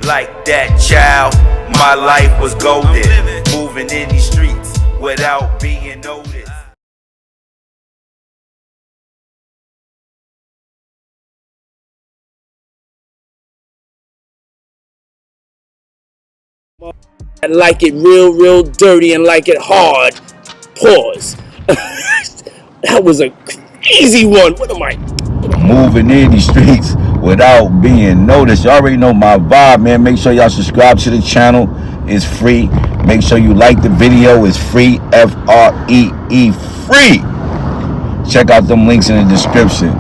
like that, child. My life was golden, moving in these streets without being noticed. I like it real dirty and like it hard. Pause. That was a crazy one. What am I? Moving in these streets without being noticed. You already know my vibe, man. Make sure y'all subscribe to the channel. It's free. Make sure you like the video. It's free. Free. Free. Check out them links in the description.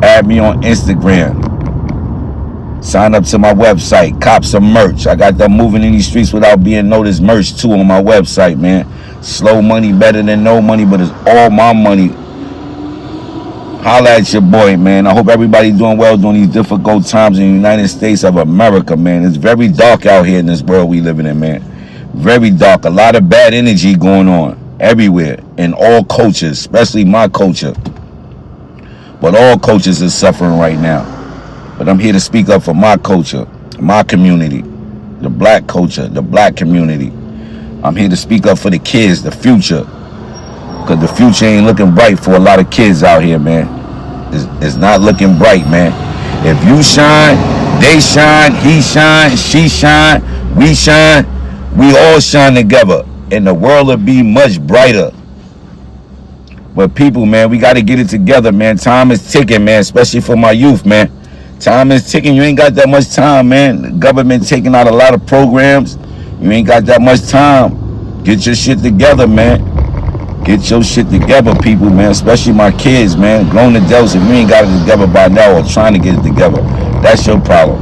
Add me on Instagram. Sign up to my website. Cop some merch. I got them moving in these streets without being noticed merch too on my website, man. Slow money better than no money, but it's all my money. Holla at your boy, man. I hope everybody doing well during these difficult times in the United States of America, man. It's very dark out here in this world we living in, man. Very dark. A lot of bad energy going on everywhere in all cultures, especially my culture. But all cultures is suffering right now. But I'm here to speak up for my culture, my community, the black culture, the black community. I'm here to speak up for the kids, the future. Because the future ain't looking bright for a lot of kids out here, man. It's not looking bright, man. If you shine, they shine, he shine, she shine, we shine, we all shine together. And the world will be much brighter. But people, man, we got to get it together, man. Time is ticking, man, especially for my youth, man. Time is ticking. You ain't got that much time, man. The government taking out a lot of programs. You ain't got that much time. Get your shit together, man. Get your shit together, people, man. Especially my kids, man. Grown adults, if you ain't got it together by now or trying to get it together, that's your problem.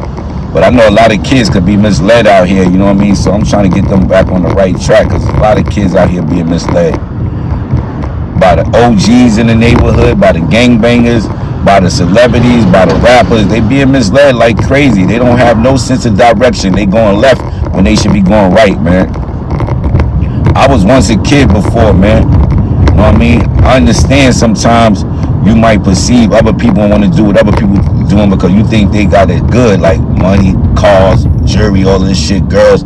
But I know a lot of kids could be misled out here, you know what I mean? So I'm trying to get them back on the right track, because a lot of kids out here being misled by the OGs in the neighborhood, by the gangbangers, by the celebrities, by the rappers. They being misled like crazy. They don't have no sense of direction. They going left when they should be going right, man. I was once a kid before, man. You know what I mean? I understand sometimes you might perceive other people want to do what other people doing because you think they got it good, like money, cars, jewelry, all this shit, girls.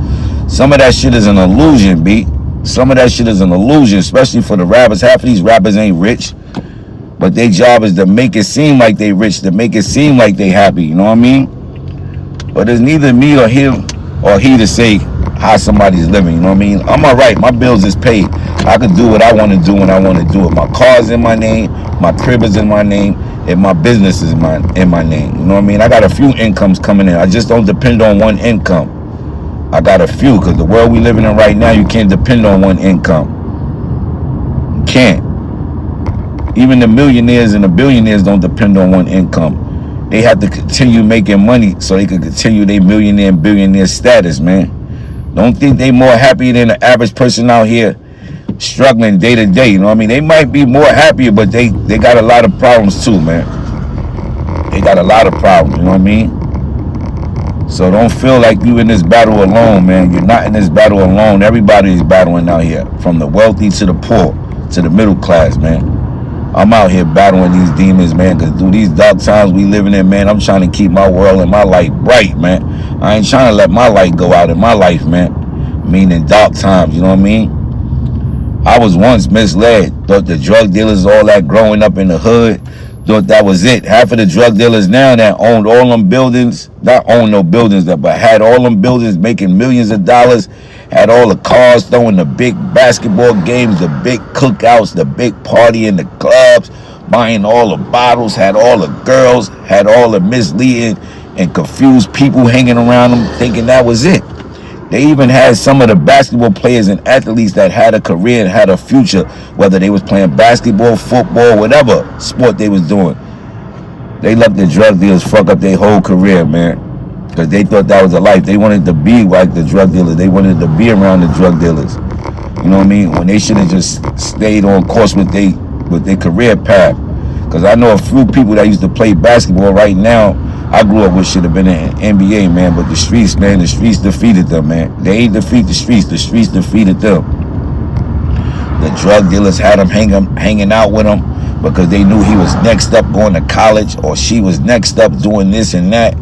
Some of that shit is an illusion, B. Some of that shit is an illusion, especially for the rappers. Half of these rappers ain't rich. But their job is to make it seem like they rich, to make it seem like they happy, you know what I mean? But it's neither me or him or he to say how somebody's living, you know what I mean? I'm all right, my bills is paid. I can do what I want to do when I want to do it. My car's in my name, my crib is in my name, and my business is in my name, you know what I mean? I got a few incomes coming in. I just don't depend on one income. I got a few, because the world we living in right now, you can't depend on one income. You can't. Even the millionaires and the billionaires don't depend on one income. They have to continue making money so they can continue their millionaire and billionaire status, man. Don't think they more happy than the average person out here struggling day to day, you know what I mean? They might be more happier, but they got a lot of problems too, man. They got a lot of problems, you know what I mean? So don't feel like you in this battle alone, man. You're not in this battle alone. Everybody is battling out here, from the wealthy to the poor to the middle class, man. I'm out here battling these demons, man, because through these dark times we living in, man, I'm trying to keep my world and my light bright, man. I ain't trying to let my light go out in my life, man. Meaning dark times, you know what I mean? I was once misled. Thought the drug dealers, all that growing up in the hood, thought that was it. Half of the drug dealers now that owned all them buildings, not own no buildings, but had all them buildings making millions of dollars, had all the cars, throwing the big basketball games, the big cookouts, the big party in the clubs, buying all the bottles, had all the girls, had all the misleading and confused people hanging around them thinking that was it. They even had some of the basketball players and athletes that had a career and had a future, whether they was playing basketball, football, whatever sport they was doing. They let the drug dealers fuck up their whole career, man. Because they thought that was a life. They wanted to be like the drug dealers. They wanted to be around the drug dealers. You know what I mean? When they should have just stayed on course with their career path. Because I know a few people that used to play basketball right now, I grew up with should have been in NBA, man. But the streets, man, the streets defeated them, man. They ain't defeat the streets defeated them. The drug dealers had them hanging out with them because they knew he was next up going to college or she was next up doing this and that.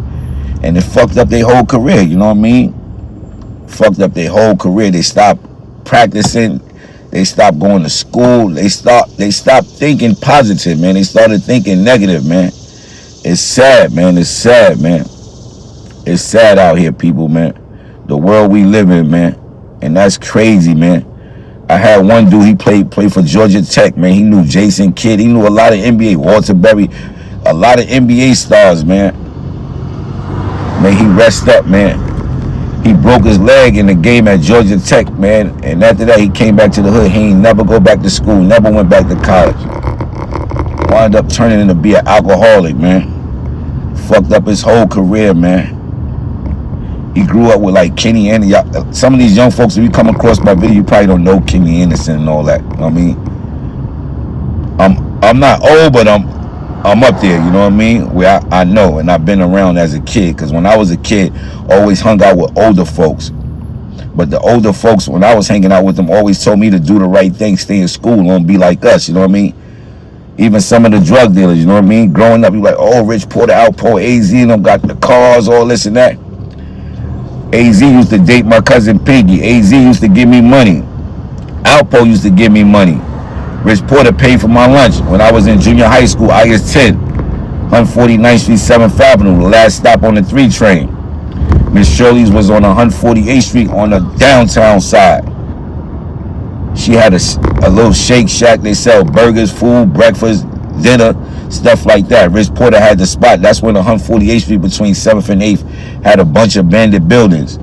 And it fucked up their whole career, you know what I mean? Fucked up their whole career. They stopped practicing. They stopped going to school. They stopped thinking positive, man. They started thinking negative, man. It's sad, man. It's sad, man. It's sad out here, people, man. The world we live in, man. And that's crazy, man. I had one dude, he played for Georgia Tech, man. He knew Jason Kidd. He knew a lot of NBA, Walter Berry, a lot of NBA stars, man. Man, he rest up, man. He broke his leg in the game at Georgia Tech, man. And after that, he came back to the hood. He ain't never go back to school, never went back to college. Wound up turning into be an alcoholic, man. Fucked up his whole career, man. He grew up with like Kenny Anderson. Some of these young folks, if you come across my video, you probably don't know Kenny Anderson and all that. You know what I mean? I'm not old, but I'm up there, you know what I mean? Where I know, and I've been around as a kid. Because when I was a kid, I always hung out with older folks. But the older folks, when I was hanging out with them, always told me to do the right thing, stay in school, don't be like us, you know what I mean? Even some of the drug dealers, you know what I mean? Growing up, you like, oh, Rich Porter, Alpo, AZ, and them got the cars, all this and that. AZ used to date my cousin Piggy. AZ used to give me money. Alpo used to give me money. Rich Porter paid for my lunch when I was in junior high school, IS-10, 149th Street, 7th Avenue, the last stop on the 3 train. Miss Shirley's was on 148th Street on the downtown side. She had a little shake shack. They sell burgers, food, breakfast, dinner, stuff like that. Rich Porter had the spot. That's when 148th Street between 7th and 8th had a bunch of abandoned buildings.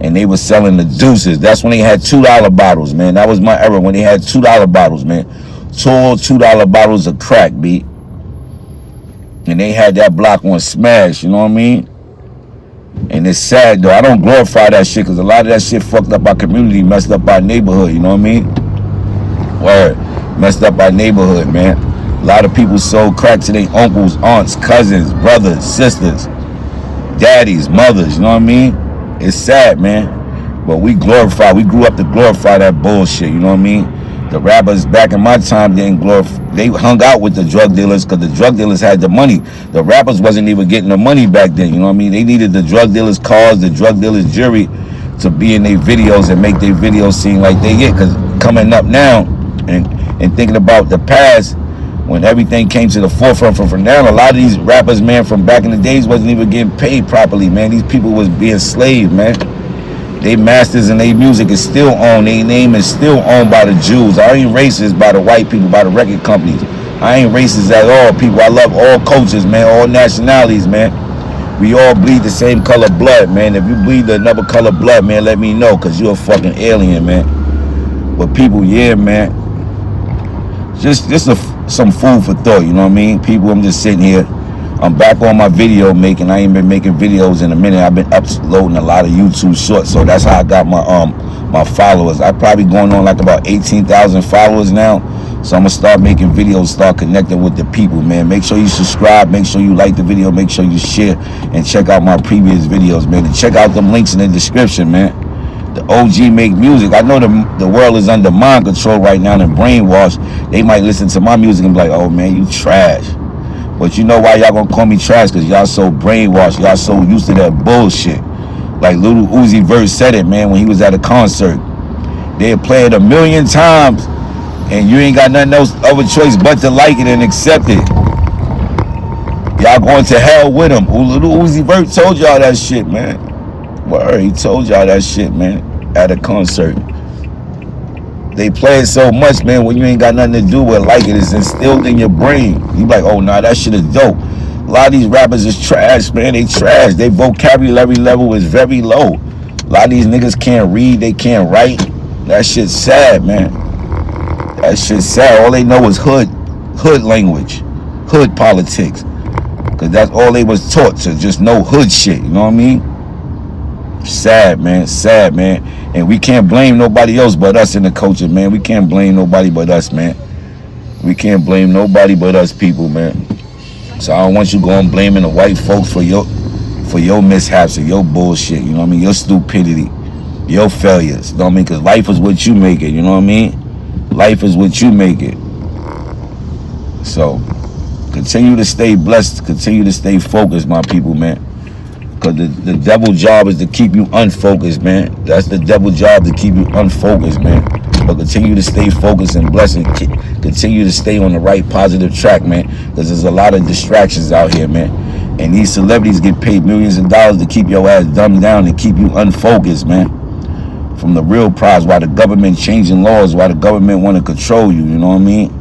And they were selling the deuces. That's when they had $2 bottles, man. That was my era when they had $2 bottles, man. Tall $2 bottles of crack, B. And they had that block on smash, you know what I mean? And it's sad, though. I don't glorify that shit because a lot of that shit fucked up our community, messed up our neighborhood, you know what I mean? Word. Messed up our neighborhood, man. A lot of people sold crack to their uncles, aunts, cousins, brothers, sisters, daddies, mothers, you know what I mean? It's sad, man. But we grew up to glorify that bullshit, you know what I mean? The rappers back in my time didn't glorify. They hung out with the drug dealers because the drug dealers had the money. The rappers wasn't even getting the money back then, you know what I mean? They needed the drug dealers' cars, the drug dealers' jury to be in their videos and make their videos seem like they get. Because coming up now and thinking about the past, when everything came to the forefront from now, a lot of these rappers, man, from back in the days wasn't even getting paid properly, man. These people was being slaved, man. They masters and their music is still owned. Their name is still owned by the Jews. I ain't racist by the white people, by the record companies. I ain't racist at all, people. I love all cultures, man, all nationalities, man. We all bleed the same color blood, man. If you bleed another color blood, man, let me know, because you're a fucking alien, man. But people, yeah, man. Just some food for thought, you know what I mean? People, I'm just sitting here. I'm back on my video making. I ain't been making videos in a minute. I've been uploading a lot of YouTube shorts, so that's how I got my followers. I probably going on like about 18,000 followers now. So I'm gonna start making videos, start connecting with the people, man. Make sure you subscribe, make sure you like the video, make sure you share, and check out my previous videos, man. And check out them links in the description, man. The OG make music. I know the world is under mind control right now and brainwashed. They might listen to my music and be like, oh man, you trash. But you know why y'all gonna call me trash? Because y'all so brainwashed. Y'all so used to that bullshit. Like Lil Uzi Vert said it, man, when he was at a concert. They'll play it 1,000,000 times and you ain't got nothing else other choice but to like it and accept it. Y'all going to hell with him. Lil Uzi Vert told y'all that shit, man. Word, he told y'all that shit, man, at a concert. They play it so much, man, when you ain't got nothing to do with like it. It's instilled in your brain. You like, oh, nah, that shit is dope. A lot of these rappers is trash, man. They trash. Their vocabulary level is very low. A lot of these niggas can't read. They can't write. That shit's sad, man. That shit's sad. All they know is hood language, hood politics. Because that's all they was taught, to just know hood shit. You know what I mean? Sad, man. Sad, man. And we can't blame nobody else but us in the culture, man. We can't blame nobody but us, man. We can't blame nobody but us people, man. So I don't want you going blaming the white folks for your mishaps and your bullshit, you know what I mean? Your stupidity, your failures, you know what I mean? Because life is what you make it, you know what I mean? Life is what you make it. So continue to stay blessed, continue to stay focused, my people, man. Cause the devil's job is to keep you unfocused, man. That's the devil's job, to keep you unfocused, man. But continue to stay focused and blessed, and continue to stay on the right positive track, man. Cause there's a lot of distractions out here, man. And these celebrities get paid millions of dollars to keep your ass dumbed down and keep you unfocused, man. From the real prize, why the government changing laws, why the government want to control you, you know what I mean?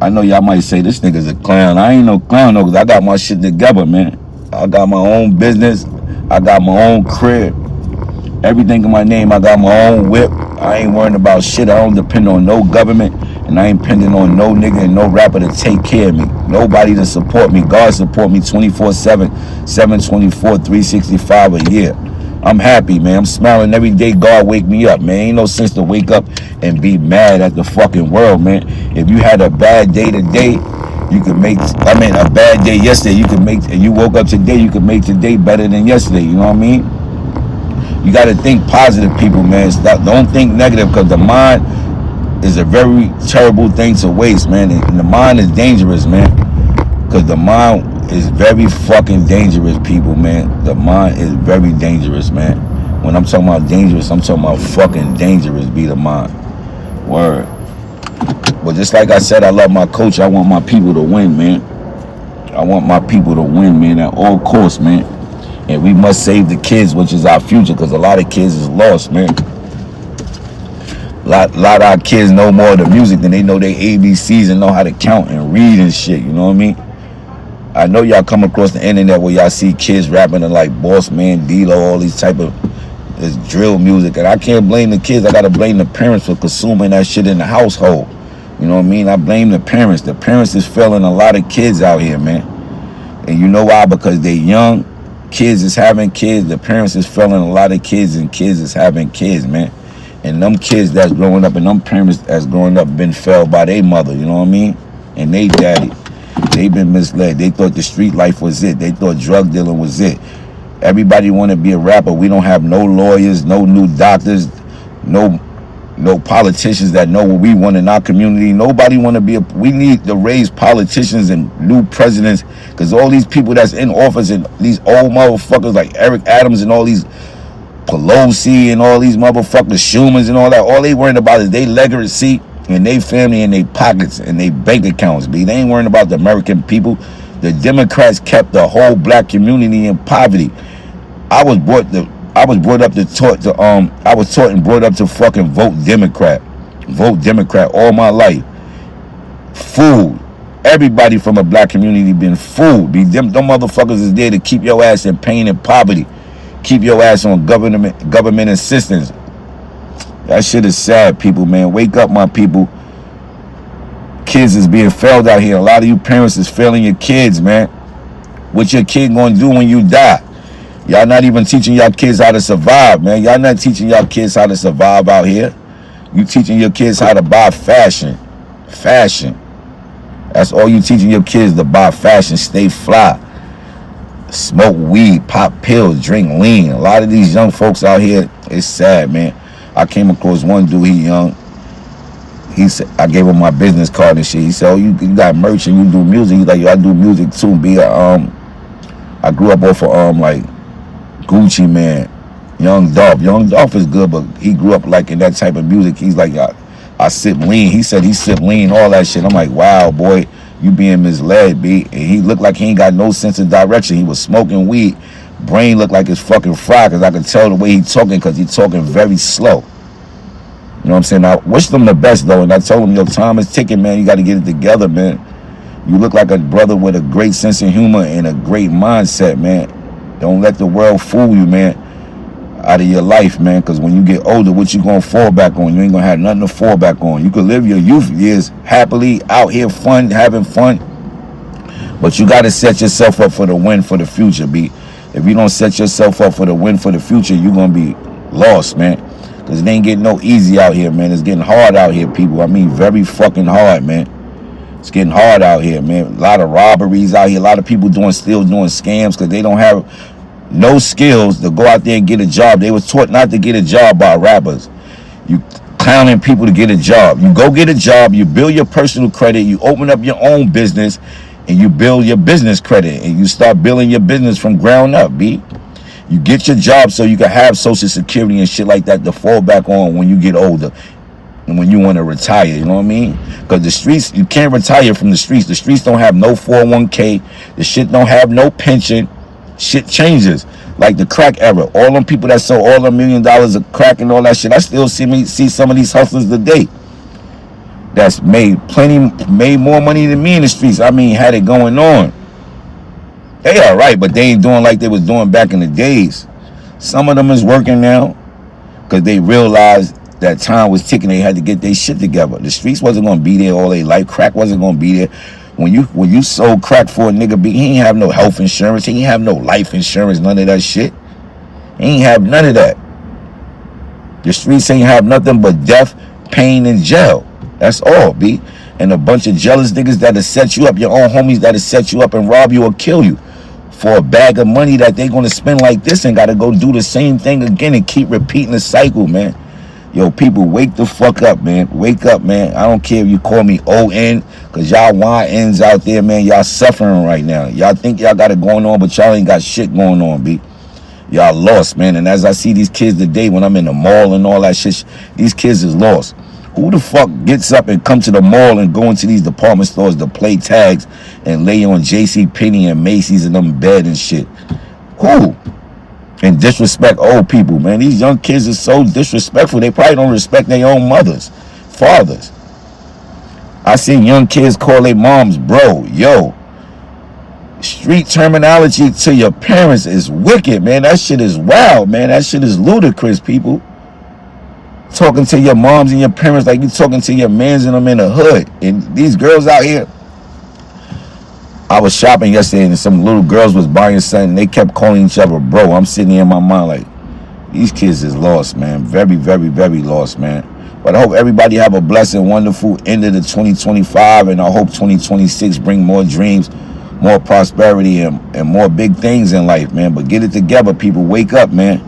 I know y'all might say this nigga's a clown. I ain't no clown though, cause I got my shit together, man. I got my own business. I got my own crib. Everything in my name. I got my own whip. I ain't worrying about shit. I don't depend on no government. And I ain't depending on no nigga and no rapper to take care of me. Nobody to support me. God support me 24/7, 724, 365 a year. I'm happy, man. I'm smiling every day. God wake me up, man. Ain't no sense to wake up and be mad at the fucking world, man. If you had a bad day today, you can make, a bad day yesterday, you can make, and you woke up today, you can make today better than yesterday, you know what I mean? You got to think positive, people, man. Don't think negative, because the mind is a very terrible thing to waste, man. And the mind is dangerous, man. Because the mind is very fucking dangerous, people, man. The mind is very dangerous, man. When I'm talking about dangerous, I'm talking about fucking dangerous, be the mind. Word. But just like I said, I love my coach. I want my people to win, man. I want my people to win, man, at all costs, man. And we must save the kids, which is our future, because a lot of kids is lost, man. A lot of our kids know more of the music than they know their ABCs and know how to count and read and shit, you know what I mean? I know y'all come across the internet where y'all see kids rapping to like Boss Man, D-Lo, all these type of this drill music. And I can't blame the kids. I got to blame the parents for consuming that shit in the household. You know what I mean? I blame the parents. The parents is failing a lot of kids out here, man. And you know why? Because they young. Kids is having kids. The parents is failing a lot of kids, and kids is having kids, man. And them kids that's growing up and them parents that's growing up been failed by their mother, you know what I mean? And they daddy. They been misled. They thought the street life was it. They thought drug dealing was it. Everybody want to be a rapper. We don't have no lawyers, no new doctors, no politicians that know what we want in our community. Nobody want to be we need to raise politicians and new presidents, because all these people that's in office and these old motherfuckers like Eric Adams and all these Pelosi and all these motherfuckers, Schumans and all that, all they worrying about is their legacy and their family and their pockets and their bank accounts, B. They ain't worrying about the American people. The Democrats kept the whole black community in poverty. I was taught and brought up to fucking vote Democrat all my life. Fooled. Everybody from a black community been fooled. Them motherfuckers is there to keep your ass in pain and poverty. Keep your ass on government assistance. That shit is sad, people, man. Wake up, my people. Kids is being failed out here. A lot of you parents is failing your kids, man. What your kid gonna do when you die? Y'all not even teaching y'all kids how to survive, man. Y'all not teaching y'all kids how to survive out here. You teaching your kids how to buy fashion. That's all you teaching your kids, to buy fashion, stay fly. Smoke weed, pop pills, drink lean. A lot of these young folks out here, it's sad, man. I came across one dude, he young. He said, I gave him my business card and shit. He said, oh, you got merch and you do music. He's like, yo, I do music too. I grew up off of like Gucci Man, Young Dolph. Young Dolph is good, but he grew up like in that type of music. He's like, I sip lean. He said he sip lean, all that shit. I'm like, wow, boy, you being misled, B. And he looked like he ain't got no sense of direction. He was smoking weed. Brain looked like it's fucking fried, because I could tell the way he talking, because he talking very slow. You know what I'm saying? I wish them the best, though. And I told him, your time is ticking, man. You got to get it together, man. You look like a brother with a great sense of humor and a great mindset, man. Don't let the world fool you, man, out of your life, man. Because when you get older, what you going to fall back on? You ain't going to have nothing to fall back on. You could live your youth years happily, out here fun, having fun. But you got to set yourself up for the win for the future, B. If you don't set yourself up for the win for the future, you're going to be lost, man. Because it ain't getting no easy out here, man. It's getting hard out here, people. I mean, very fucking hard, man. It's getting hard out here, man. A lot of robberies out here. A lot of people still doing scams because they don't have no skills to go out there and get a job. They was taught not to get a job by rappers. You clowning people to get a job. You go get a job. You build your personal credit. You open up your own business. and you build your business credit, and you start building your business from ground up, B. You get your job so you can have Social Security and shit like that to fall back on when you get older and when you want to retire, you know what I mean? Because the streets, you can't retire from the streets. The streets don't have no 401k. The shit don't have no pension. Shit changes. Like the crack era. All them people that sold all $1 million of crack and all that shit, I still see some of these hustlers today that's made more money than me in the streets. I mean, had it going on. They all right, but they ain't doing like they was doing back in the days. Some of them is working now because they realized that time was ticking. They had to get their shit together. The streets wasn't gonna be there all their life. Crack wasn't gonna be there. When you sold crack for a nigga, he ain't have no health insurance. He ain't have no life insurance. None of that shit. He ain't have none of that. The streets ain't have nothing but death, pain, and jail. That's all, B. And a bunch of jealous niggas that'll set you up. Your own homies that'll set you up and rob you or kill you for a bag of money that they gonna spend like this and gotta go do the same thing again and keep repeating the cycle, man. Yo, people, wake the fuck up, man. Wake up, man. I don't care if you call me ON, because y'all YNs out there, man, y'all suffering right now. Y'all think y'all got it going on, but y'all ain't got shit going on, B. Y'all lost, man. And as I see these kids today when I'm in the mall and all that shit, these kids is lost. Who the fuck gets up and come to the mall and go into these department stores to play tags and lay on JCPenney and Macy's and them bed and shit? Who? And disrespect old people, man. These young kids are so disrespectful. They probably don't respect their own mothers, fathers. I seen young kids call their moms bro. Yo, street terminology to your parents is wicked, man. That shit is wild, man. That shit is ludicrous, people. Talking to your moms and your parents like you talking to your mans and them in the hood. And these girls out here, I was shopping yesterday and some little girls was buying something and they kept calling each other bro. I'm sitting here in my mind like, these kids is lost, man. Very, very, very lost, man. But I hope everybody have a blessed and wonderful end of the 2025, and I hope 2026 bring more dreams, more prosperity, and more big things in life, man. But get it together, people. Wake up, man.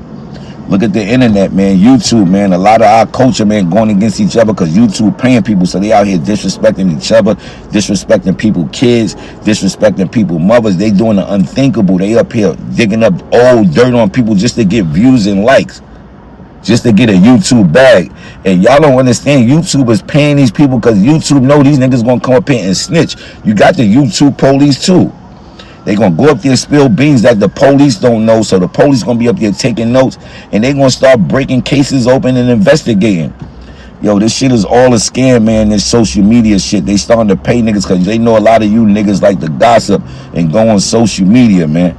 Look at the internet, man. YouTube, man. A lot of our culture, man, going against each other because YouTube paying people. So they out here disrespecting each other, disrespecting people, kids, disrespecting people, mothers. They doing the unthinkable. They up here digging up old dirt on people just to get views and likes, just to get a YouTube bag. And y'all don't understand, YouTube is paying these people because YouTube know these niggas gonna come up here and snitch. You got the YouTube police too. They gonna go up there and spill beans that the police don't know, so the police gonna be up there taking notes, and they gonna start breaking cases open and investigating. Yo, this shit is all a scam, man. This social media shit. They starting to pay niggas because they know a lot of you niggas like to gossip and go on social media, man.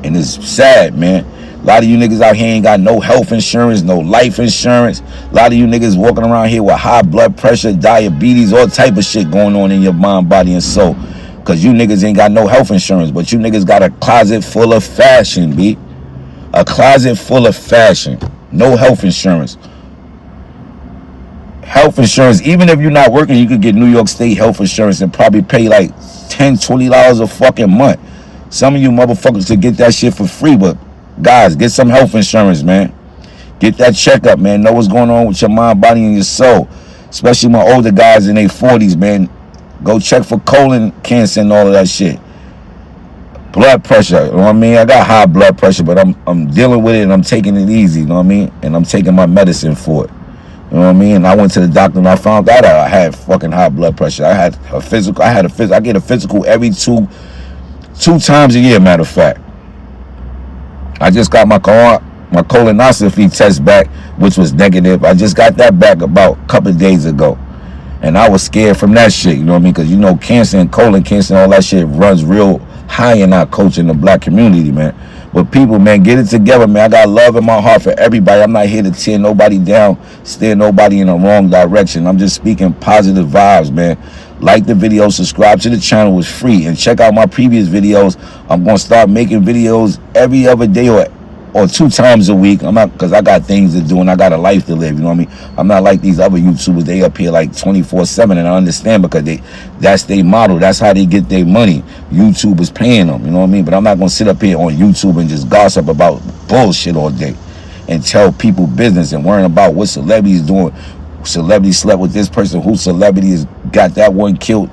And it's sad, man. A lot of you niggas out here ain't got no health insurance, no life insurance. A lot of you niggas walking around here with high blood pressure, diabetes, all type of shit going on in your mind, body, and soul. Because you niggas ain't got no health insurance, but you niggas got a closet full of fashion, B. A closet full of fashion. No health insurance. Health insurance, even if you're not working, you could get New York State health insurance and probably pay like $10, $20 a fucking month. Some of you motherfuckers could get that shit for free, but guys, get some health insurance, man. Get that checkup, man. Know what's going on with your mind, body, and your soul. Especially my older guys in their 40s, man. Go check for colon cancer and all of that shit. Blood pressure, you know what I mean? I got high blood pressure, but I'm dealing with it and I'm taking it easy, you know what I mean? And I'm taking my medicine for it. You know what I mean? And I went to the doctor and I found out I had fucking high blood pressure. I had a physical. I get a physical every two times a year, matter of fact. I just got my colonoscopy test back, which was negative. I just got that back about a couple of days ago. And I was scared from that shit, you know what I mean? Because, you know, cancer and colon cancer and all that shit runs real high in our culture in the black community, man. But people, man, get it together, man. I got love in my heart for everybody. I'm not here to tear nobody down, steer nobody in the wrong direction. I'm just speaking positive vibes, man. Like the video, subscribe to the channel. It's free. And check out my previous videos. I'm going to start making videos every other day or 2 times a week. I'm not, because I got things to do and I got a life to live, you know what I mean? I'm not like these other YouTubers. They up here like 24/7, and I understand because that's their model. That's how they get their money. YouTube is paying them, you know what I mean? But I'm not going to sit up here on YouTube and just gossip about bullshit all day and tell people business and worrying about what celebrities doing. Celebrity slept with this person, who celebrity has got that one killed.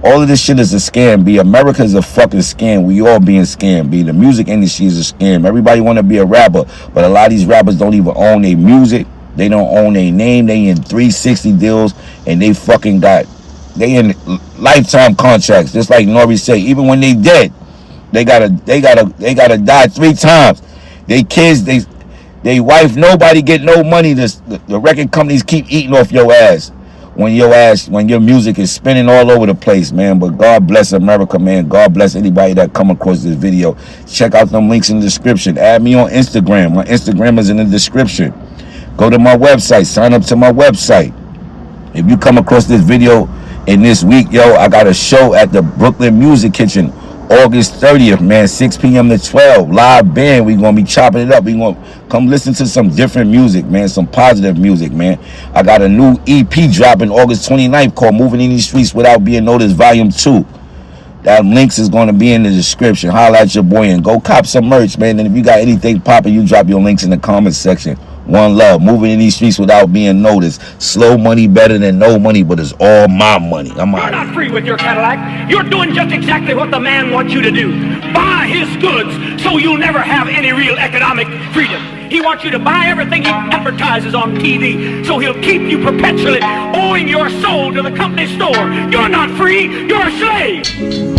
All of this shit is a scam, B. America is a fucking scam. We all being scammed, B. The music industry is a scam. Everybody want to be a rapper, but a lot of these rappers don't even own their music. They don't own their name. They in 360 deals, and they fucking they in lifetime contracts. Just like Nori say, even when they dead, they gotta die 3 times. They kids, they wife, nobody get no money. The record companies keep eating off your ass. When your music is spinning all over the place, man. But God bless America, man. God bless anybody that come across this video. Check out them links in the description. Add me on Instagram. My Instagram is in the description. Go to my website. Sign up to my website. If you come across this video in this week, yo, I got a show at the Brooklyn Music Kitchen, August 30th, man, 6 p.m. to 12. Live band. We're going to be chopping it up. We're going to come listen to some different music, man. Some positive music, man. I got a new EP dropping August 29th called Moving in These Streets Without Being Noticed, Volume 2. That links is going to be in the description. Holla at your boy and go cop some merch, man. And if you got anything popping, you drop your links in the comment section. One love. Moving in these streets without being noticed. Slow money better than no money, but it's all my money. I'm out. You're not free with your Cadillac. You're doing just exactly what the man wants you to do. Buy his goods so you'll never have any real economic freedom. He wants you to buy everything he advertises on TV, so he'll keep you perpetually owing your soul to the company store. You're not free. You're a slave.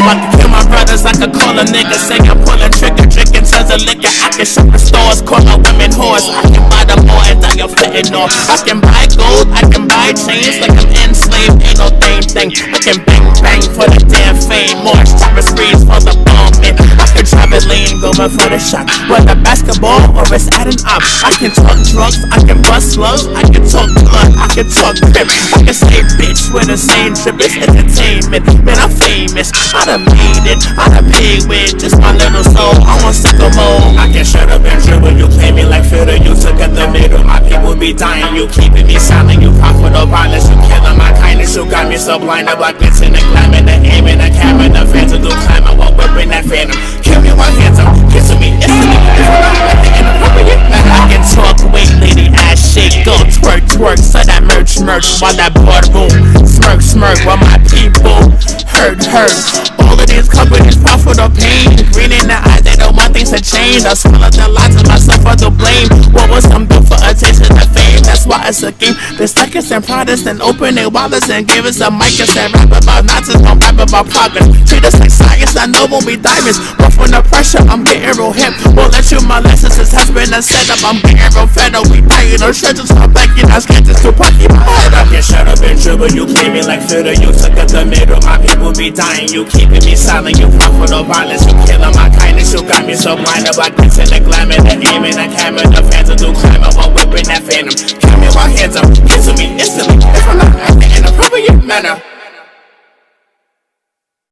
I can kill my brothers, I can call a nigga, say I'm pulling trigger, drinking tons of liquor. I can shop the stores, call my women whores. I can buy the more and die of fitting off. I can buy gold, I can buy chains like I'm enslaved, ain't no thing. I can bang for the damn fame, more shopping sprees for the bomb, man. I can drive a lane, going for the shot, whether basketball or it's at an op. I can talk drugs, I can bust slugs, I can talk blood, I can talk grip. I can say bitch with the same trip, it's entertainment, man, I'm famous. I done made it, I done paid with just my little soul. I want sicko mode. I can shut up and dribble, you play me like fiddle. You took at the middle, my people be dying. You keeping me silent, you profitable violence. You killing my kindness, you got me so blind. I'm like glitz in the glamour, the aim in the camera, the phantom do climb. I won't whip that phantom. Kill me one hands up, kissing me instantly. If I'm not like the inappropriate, I can talk, wait, lady, ass shake, go twerk, so that merch, while that boardroom smirk, while my people hurt. All of these companies profit or pain. Green in the eyes, they don't want things to change. I swallow the lies of myself for the blame. What was some do for attention and fame? That's why it's a game. The seconds and Protestant open their wallets and give us a mic and say rap about Nazis, don't rap about progress. Treat us like science, I know when we diamonds. But from the pressure, I'm getting real hip. Won't let you my lessons, this has been a setup. I'm getting real fed up, we dying on treasures. I'm back in our sketches to pocket my head up. I can shut up and dribble, you play me like fiddle. You took at the middle, my people be dying. You keeping me silent, you profitable violence. You killing my kindness, you got me so blind. I'm like glitz in the glamour, the aim in the camera, the phantom do climb. I won't whip in that phantom. Kill me while hands up, kissing me instantly. If I'm not acting in an appropriate manner.